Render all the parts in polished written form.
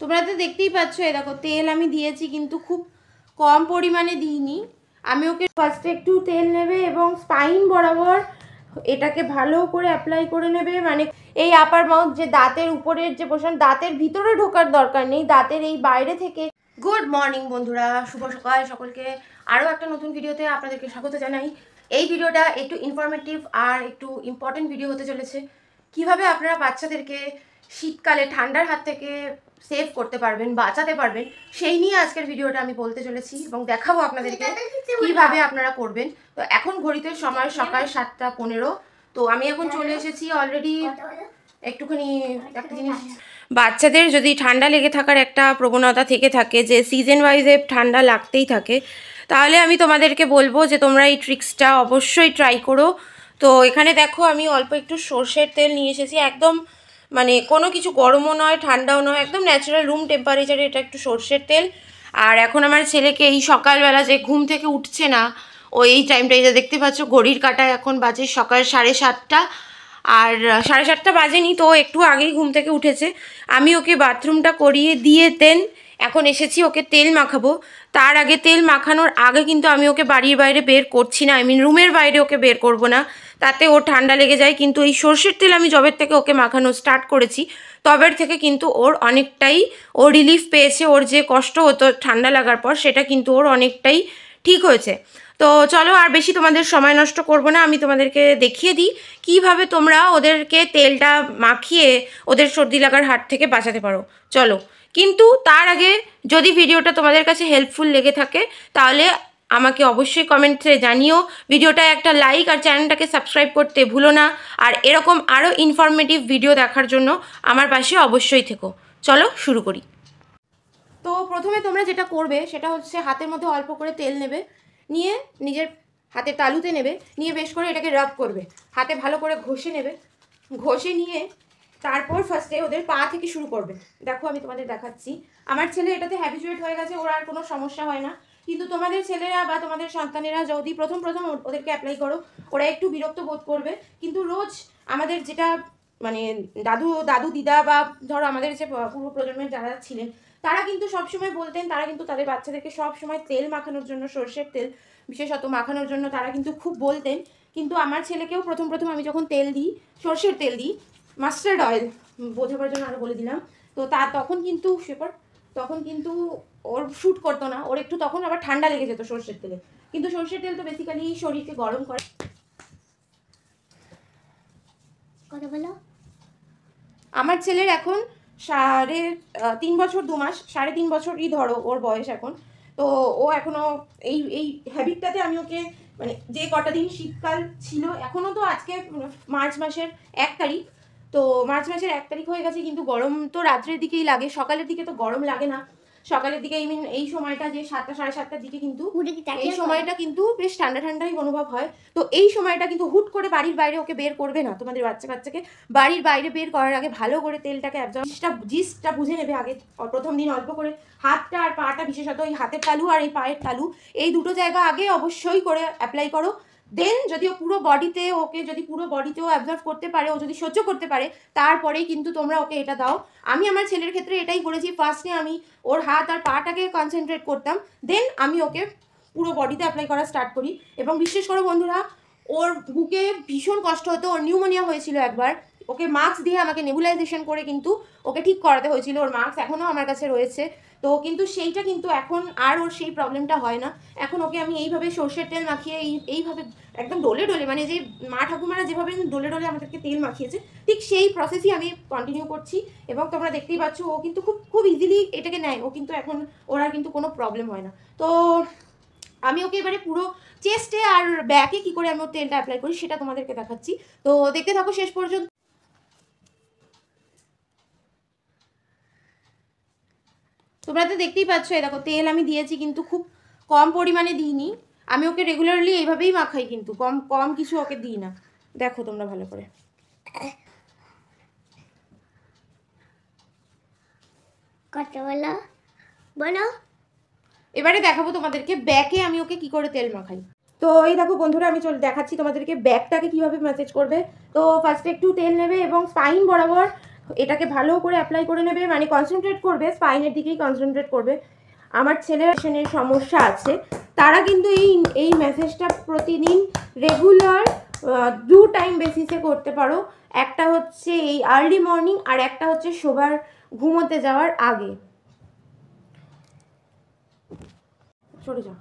তোমরা তো দেখতেই পাচ্ছ, এই দেখো তেল আমি দিয়েছি কিন্তু খুব কম পরিমাণে দিইনি। আমি ওকে ফার্স্টে একটু তেল নেবে এবং স্পাইন বরাবর এটাকে ভালো করে অ্যাপ্লাই করে নেবে। মানে এই আপার মাউথ যে দাঁতের উপরের যে পোর্শন, দাঁতের ভিতরে ঢোকার দরকার নেই, দাঁতের এই বাইরে থেকে। গুড মর্নিং বন্ধুরা, শুভ সকাল সকলকে। আরও একটা নতুন ভিডিওতে আপনাদেরকে স্বাগত জানাই। এই ভিডিওটা একটু ইনফরমেটিভ আর একটু ইম্পর্টেন্ট ভিডিও হতে চলেছে। কিভাবে আপনারা বাচ্চাদেরকে শীতকালে ঠান্ডার হাত থেকে সেভ করতে পারবেন, বাঁচাতে পারবেন, সেই নিয়ে আজকের ভিডিওটা আমি বলতে চলেছি এবং দেখাবো আপনাদেরকে কিভাবে আপনারা করবেন। তো এখন ঘড়িতে সময় সকাল 7:15। তো আমি এখন চলে এসেছি অলরেডি। একটুখানি একটা জিনিস, বাচ্চাদের যদি ঠান্ডা লেগে থাকার একটা প্রবণতা থেকে থাকে, যে সিজন ওয়াইজে ঠান্ডা লাগতেই থাকে, তাহলে আমি তোমাদেরকে বলবো যে তোমরা এই ট্রিক্সটা অবশ্যই ট্রাই করো। তো এখানে দেখো আমি অল্প একটু সর্ষের তেল নিয়ে এসেছি, একদম মানে কোনো কিছু গরমও নয় ঠান্ডাও নয়, একদম ন্যাচারাল রুম টেম্পারেচারে এটা একটু সর্ষের তেল। আর এখন আমার ছেলেকে এই সকালবেলা যে ঘুম থেকে উঠছে না, ও এই টাইমটাই যে দেখতে পাচ্ছ ঘড়ির কাঁটায় এখন বাজে সকাল 7:30। আর 7:30 বাজেনি, তো একটু আগেই ঘুম থেকে উঠেছে। আমি ওকে বাথরুমটা করিয়ে দিয়ে দেন এখন এসেছি ওকে তেল মাখাবো। তার আগে তেল মাখানোর আগে কিন্তু আমি ওকে বাড়ির বাইরে বের করছি না, রুমের বাইরে ওকে বের করব না, তাতে ওর ঠান্ডা লেগে যায়। কিন্তু এই সর্ষের তেল আমি যবের থেকে ওকে মাখানো স্টার্ট করেছি, তবের থেকে কিন্তু ওর অনেকটাই ও রিলিফ পেয়েছে। ওর যে কষ্ট হতো ঠান্ডা লাগার পর, সেটা কিন্তু ওর অনেকটাই ঠিক হয়েছে। তো চলো আর বেশি তোমাদের সময় নষ্ট করব না, আমি তোমাদেরকে দেখিয়ে দিই কিভাবে তোমরা ওদেরকে তেলটা মাখিয়ে ওদের সর্দি লাগার হাত থেকে বাঁচাতে পারো। চলো, কিন্তু তার আগে যদি ভিডিওটা তোমাদের কাছে হেল্পফুল লেগে থাকে তাহলে আমাকে অবশ্যই কমেন্টে জানিও, ভিডিওটা একটা লাইক আর চ্যানেলটাকে সাবস্ক্রাইব করতে ভুলো না। আর এরকম আরও ইনফরমেটিভ ভিডিও দেখার জন্য আমার পাশে অবশ্যই থেকো। চলো শুরু করি। তো প্রথমে তোমরা যেটা করবে সেটা হচ্ছে হাতের মধ্যে অল্প করে তেল নেবে, নিয়ে নিজের হাতের তালুতে নেবে, নিয়ে বেশ করে এটাকে রাব করবে, হাতে ভালো করে ঘষে নেবে। ঘষে নিয়ে তারপর ফার্স্টে ওদের পা থেকে শুরু করবে। দেখো আমি তোমাদের দেখাচ্ছি, আমার ছেলে এটাতে হ্যাবিচুয়েট হয়ে গেছে, ওর আর কোনো সমস্যা হয় না। কিন্তু তোমাদের ছেলেরা বা তোমাদের সন্তানেরা যদি প্রথম ওদেরকে অ্যাপ্লাই করো, ওরা একটু বিরক্ত বোধ করবে। কিন্তু রোজ আমাদের যেটা মানে দাদু দাদু দিদা বা ধরো আমাদের যে পূর্ব প্রজন্মের যারা ছিলেন, তারা কিন্তু সবসময় বলতেন, তারা কিন্তু তাদের বাচ্চাদেরকে সবসময় তেল মাখানোর জন্য, সর্ষের তেল বিশেষত মাখানোর জন্য তারা কিন্তু খুব বলতেন। কিন্তু আমার ছেলেকেও প্রথম আমি যখন তেল দিই, সর্ষের তেল দিই, মাস্টার্ড অয়েল বোঝাবার জন্য আরও বলে দিলাম, তো তখন কিন্তু তখন কিন্তু ওর শ্যুট করতো না, ওর একটু তখন আবার ঠান্ডা লেগে যেত সর্ষের তেলে। কিন্তু সর্ষের তেল তো বেসিক্যালি শরীরকে গরম করে। কথা বলো। আমার ছেলের এখন 3.5 বছর 2 মাস, 3.5 বছরই ধরো ওর বয়স এখন। তো ও এখনও এই হ্যাবিটটাতে আমি ওকে মানে যে কটা দিন শীতকাল ছিল, এখনও তো আজকে মার্চ মাসের 1 তারিখ, তো মার্চ মাসের 1 তারিখ হয়ে গেছে, কিন্তু গরম তো রাত্রের দিকেই লাগে, সকালের দিকে তো গরম লাগে না। সকালের দিকে এই সময়টা যে 7টা 7:30টার দিকে কিন্তু এই সময়টা কিন্তু বেশ ঠান্ডা ঠান্ডাই অনুভব হয়। তো এই সময়টা কিন্তু হুট করে বাড়ির বাইরে ওকে বের করবে না। তোমাদের বাচ্চাকে বাড়ির বাইরে বের করার আগে ভালো করে তেলটাকে জিসটা বুঝে নেবে আগে। প্রথম দিন অল্প করে হাতটা আর পাটা, বিশেষত এই হাতের তালু আর এই পায়ের তালু, এই দুটো জায়গা আগে অবশ্যই করে অ্যাপ্লাই করো। দেন যদি ও পুরো বডিতেও অ্যাবজর্ভ করতে পারে, ও যদি সহ্য করতে পারে, তারপরেই কিন্তু তোমরা ওকে এটা দাও। আমি আমার ছেলের ক্ষেত্রে এটাই করেছি, ফার্স্টে আমি ওর হাত আর পাটাকে কনসেন্ট্রেট করতাম, দেন আমি ওকে পুরো বডিতে অ্যাপ্লাই করা স্টার্ট করি। এবং বিশেষ করে বন্ধুরা, ওর বুকে ভীষণ কষ্ট হতো, ওর নিউমোনিয়া হয়েছিল একবার, ওকে মাস্ক দিয়ে আমাকে নেবুলাইজেশন করে কিন্তু ওকে ঠিক করাতে হয়েছিল। ওর মাস্ক এখনও আমার কাছে রয়েছে। তো কিন্তু সেইটা কিন্তু এখন আর ওর সেই প্রবলেমটা হয় না। এখন ওকে আমি এইভাবে সর্ষের তেল মাখিয়ে এইভাবে একদম ডলে মানে যে মা ঠাকুমারা যেভাবে ডলে আমাদেরকে তেল মাখিয়েছে, ঠিক সেই প্রসেসই আমি কন্টিনিউ করছি। এবং তোমরা দেখতেই পাচ্ছ ও কিন্তু খুব ইজিলি এটাকে নেয়, ও কিন্তু এখন ওর আর কিন্তু কোনো প্রবলেম হয় না। তো আমি ওকে এবারে পুরো চেস্টে আর ব্যাকে কী করে আমি ওর তেলটা অ্যাপ্লাই করি সেটা তোমাদেরকে দেখাচ্ছি। তো দেখতে থাকো শেষ পর্যন্ত। তোমরা তো দেখতেই পাচ্ছ, এই দেখো তেল আমি দিয়েছি কিন্তু খুব কম পরিমাণে দিইনি। আমি ওকে রেগুলারলি এইভাবেই মাখাই, কিন্তু কম কিছু ওকে দিই না। দেখো তোমরা ভালো করে। কথা বলো বলো। এবারে দেখাবো তোমাদেরকে ব্যাকে আমি ওকে কি করে তেল মাখাই। তো এই দেখো বন্ধুরা, আমি দেখাচ্ছি তোমাদেরকে ব্যাকটাকে কিভাবে ম্যাসেজ করবে। তো ফার্স্টে একটু তেল নেবে এবং স্পাইন বরাবর এটাকে ভালো করে অ্যাপ্লাই করে নেবে, মানে কনসেন্ট্রেট করবে, স্পাইনের দিকেই কনসেন্ট্রেট করবে। আমার ছেলের সমস্যা আছে, তারা কিন্তু এই ম্যাসেজটা প্রতিদিন রেগুলার 2 টাইম বেসিসে করতে পারো। একটা হচ্ছে এই আর্লি মর্নিং, আর একটা হচ্ছে শোবার ঘুমোতে যাওয়ার আগে। সরে যাও।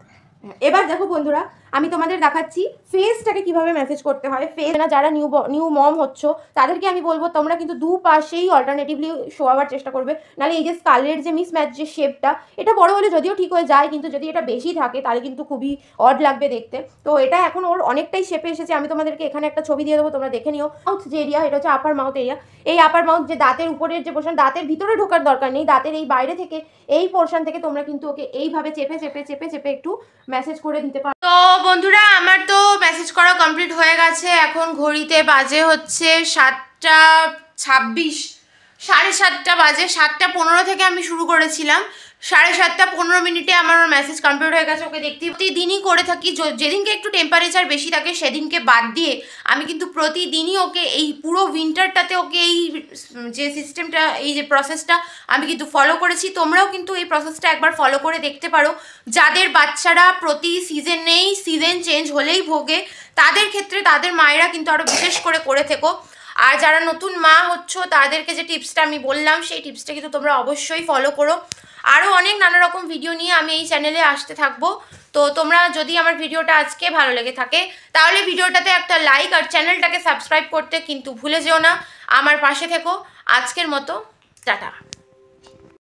এবার দেখো বন্ধুরা, আমি তোমাদের দেখাচ্ছি ফেসটাকে কিভাবে ম্যাসেজ করতে হয়। ফেস না, যারা নিউ মম হচ্ছ তাদেরকে আমি বলবো তোমরা কিন্তু দুপাশেই অল্টারনেটিভলি শোয়াবার চেষ্টা করবে, নাহলে এই যে স্কালের যে মিসম্যাচ যে শেপটা, এটা বড় হলে যদিও ঠিক হয়ে যায়, কিন্তু যদি এটা বেশি থাকে তাহলে কিন্তু খুবই অড লাগবে দেখতে। তো এটা এখন ওর অনেকটাই শেপে এসেছে। আমি তোমাদেরকে এখানে একটা ছবি দিয়ে দেবো, তোমরা দেখে নিও। মাউথ যে এরিয়া, এটা হচ্ছে আপার মাউথ এরিয়া। এই আপার মাউথ যে দাঁতের উপরের যে পোর্শন, দাঁতের ভিতরে ঢোকার দরকার নেই, দাঁতের এই বাইরে থেকে এই পোর্শন থেকে তোমরা কিন্তু ওকে এইভাবে চেপে চেপে চেপে চেপে একটু মেসেজ করে দিতে পারো। তো বন্ধুরা, আমার তো মেসেজ করা কমপ্লিট হয়ে গেছে। এখন ঘড়িতে বাজে হচ্ছে 7:26, 7:30 বাজে। 7:15 থেকে আমি শুরু করেছিলাম, 7:15 আমার মেসেজ কমপ্লিট হয়ে গেছে। ওকে দেখতে প্রতিদিনই করে থাকি, যেদিনকে একটু টেম্পারেচার বেশি থাকে সেদিনকে বাদ দিয়ে আমি কিন্তু প্রতিদিনই ওকে এই পুরো উইন্টারটাতে ওকে এই যে সিস্টেমটা, এই যে প্রসেসটা আমি কিন্তু ফলো করেছি। তোমরাও কিন্তু এই প্রসেসটা একবার ফলো করে দেখতে পারো। যাদের বাচ্চারা প্রতি সিজনেই সিজন চেঞ্জ হলেই ভোগে, তাদের ক্ষেত্রে তাদের মায়েরা কিন্তু আরও বিশেষ করে থেকো। আর যারা নতুন মা হচ্ছ তাদেরকে যে টিপসটা আমি বললাম, সেই টিপসটা কিন্তু তোমরা অবশ্যই ফলো করো। আরও অনেক নানা রকম ভিডিও নিয়ে আমি এই চ্যানেলে আসতে থাকবো। তো তোমরা যদি আমার ভিডিওটা আজকে ভালো লেগে থাকে তাহলে ভিডিওটাতে একটা লাইক আর চ্যানেলটাকে সাবস্ক্রাইব করতে কিন্তু ভুলে যেও না। আমার পাশে থেকো। আজকের মতো টাটা।